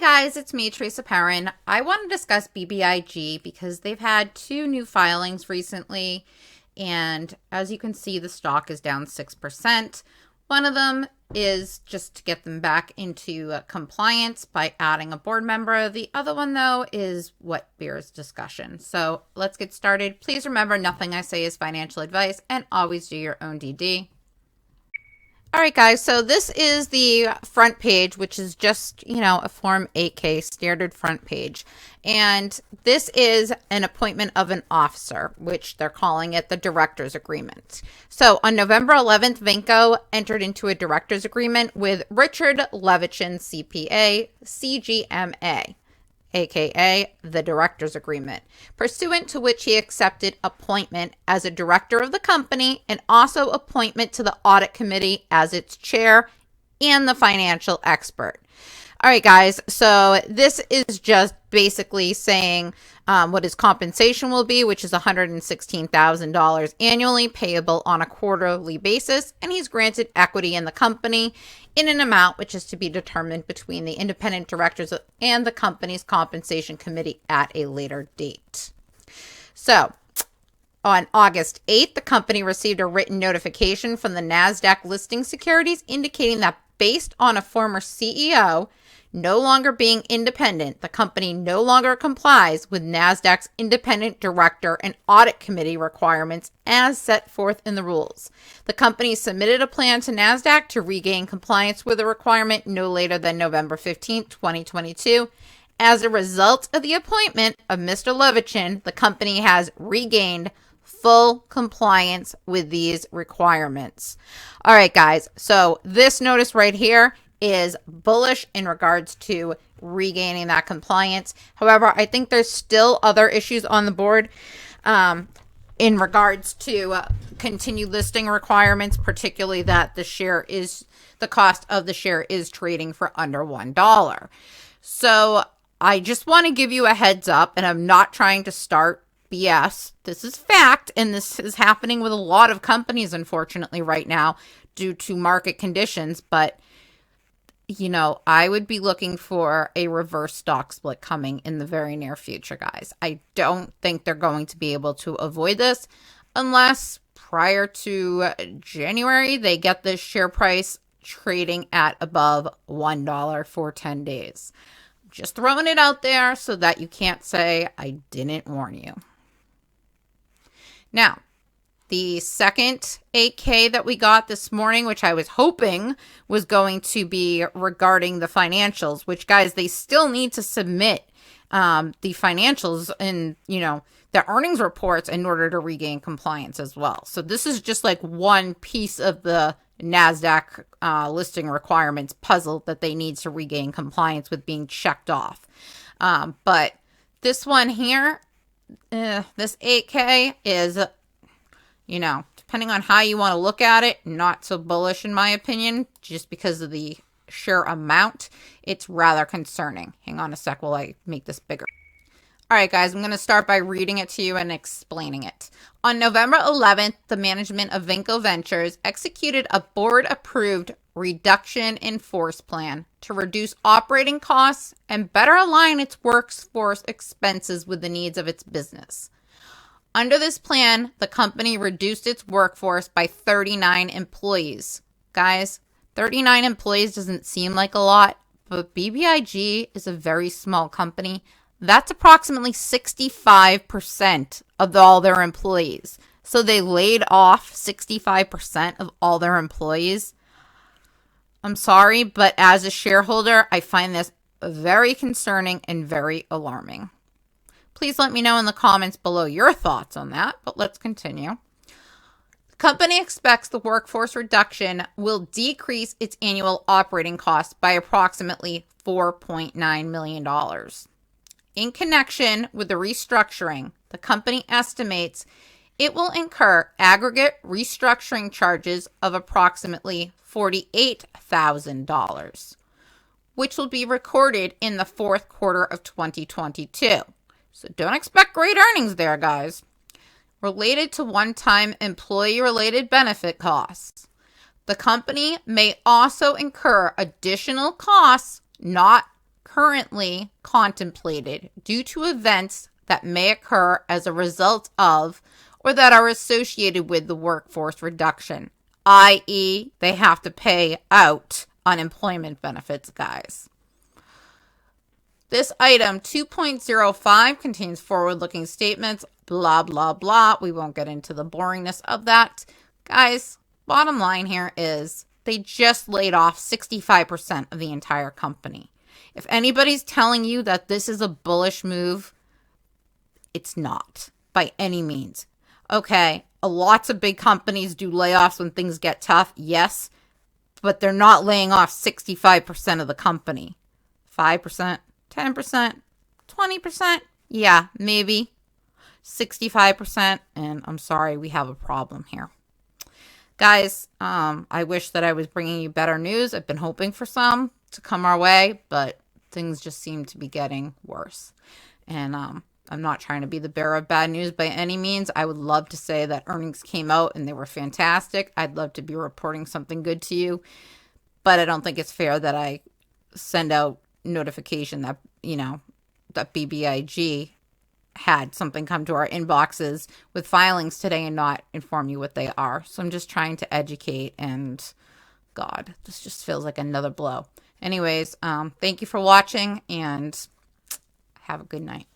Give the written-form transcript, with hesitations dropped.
Hi guys, it's me, Teresa Perrin. I want to discuss BBIG because they've had two new filings recently, and as you can see, the stock is down 6%. One of them is just to get them back into compliance by adding a board member. The other one, though, is what bears discussion. So let's get started. Please remember, nothing I say is financial advice, and always do your own DD. All right, guys, so this is the front page, which is just, a Form 8K standard front page. And this is an appointment of an officer, which they're calling it the director's agreement. So on November 11th, Vinco entered into a director's agreement with Richard Levichin, CPA, CGMA, aka the director's agreement, pursuant to which he accepted appointment as a director of the company and also appointment to the audit committee as its chair and the financial expert. All right, guys, so this is just basically saying what his compensation will be, which is $116,000 annually payable on a quarterly basis, and he's granted equity in the company in an amount which is to be determined between the independent directors and the company's compensation committee at a later date. So, on August 8th, the company received a written notification from the NASDAQ listing securities indicating that based on a former CEO no longer being independent, the company no longer complies with NASDAQ's independent director and audit committee requirements as set forth in the rules. The company submitted a plan to NASDAQ to regain compliance with the requirement no later than November 15, 2022. As a result of the appointment of Mr. Levichin, the company has regained full compliance with these requirements. All right, guys, so this notice right here is bullish in regards to regaining that compliance. However, I think there's still other issues on the board in regards to continued listing requirements, particularly that the cost of the share is trading for under $1. So I just want to give you a heads up, and I'm not trying to start BS. This is fact, and this is happening with a lot of companies, unfortunately, right now due to market conditions, but I would be looking for a reverse stock split coming in the very near future, guys. I don't think they're going to be able to avoid this unless prior to January, they get this share price trading at above $1 for 10 days. Just throwing it out there so that you can't say I didn't warn you. Now, the second 8K that we got this morning, which I was hoping was going to be regarding the financials, which, guys, they still need to submit the financials and, the earnings reports in order to regain compliance as well. So this is just like one piece of the NASDAQ listing requirements puzzle that they need to regain compliance with being checked off. But this one here, this 8K is, depending on how you want to look at it, not so bullish in my opinion, just because of the sheer amount. It's rather concerning. Hang on a sec while I make this bigger. All right, guys, I'm going to start by reading it to you and explaining it. On November 11th, the management of Vinco Ventures executed a board-approved reduction in force plan to reduce operating costs and better align its workforce expenses with the needs of its business. Under this plan, the company reduced its workforce by 39 employees. Guys, 39 employees doesn't seem like a lot, but BBIG is a very small company. That's approximately 65% of all their employees. So they laid off 65% of all their employees. I'm sorry, but as a shareholder, I find this very concerning and very alarming. Please let me know in the comments below your thoughts on that, but let's continue. The company expects the workforce reduction will decrease its annual operating costs by approximately $4.9 million. In connection with the restructuring, the company estimates it will incur aggregate restructuring charges of approximately $48,000, which will be recorded in the fourth quarter of 2022. So don't expect great earnings there, guys. Related to one-time employee-related benefit costs, the company may also incur additional costs not currently contemplated due to events that may occur as a result of or that are associated with the workforce reduction, i.e., they have to pay out unemployment benefits, guys. This item 2.05 contains forward-looking statements, blah, blah, blah. We won't get into the boringness of that. Guys, bottom line here is they just laid off 65% of the entire company. If anybody's telling you that this is a bullish move, it's not by any means. Okay, lots of big companies do layoffs when things get tough, yes, but they're not laying off 65% of the company. 5%, 10%, 20%, yeah, maybe. 65%, and I'm sorry, we have a problem here. Guys, I wish that I was bringing you better news. I've been hoping for some to come our way, but things just seem to be getting worse. And I'm not trying to be the bearer of bad news by any means. I would love to say that earnings came out and they were fantastic. I'd love to be reporting something good to you, but I don't think it's fair that I send out notification that, that BBIG had something come to our inboxes with filings today and not inform you what they are. So I'm just trying to educate, and God, this just feels like another blow. Anyways, thank you for watching and have a good night.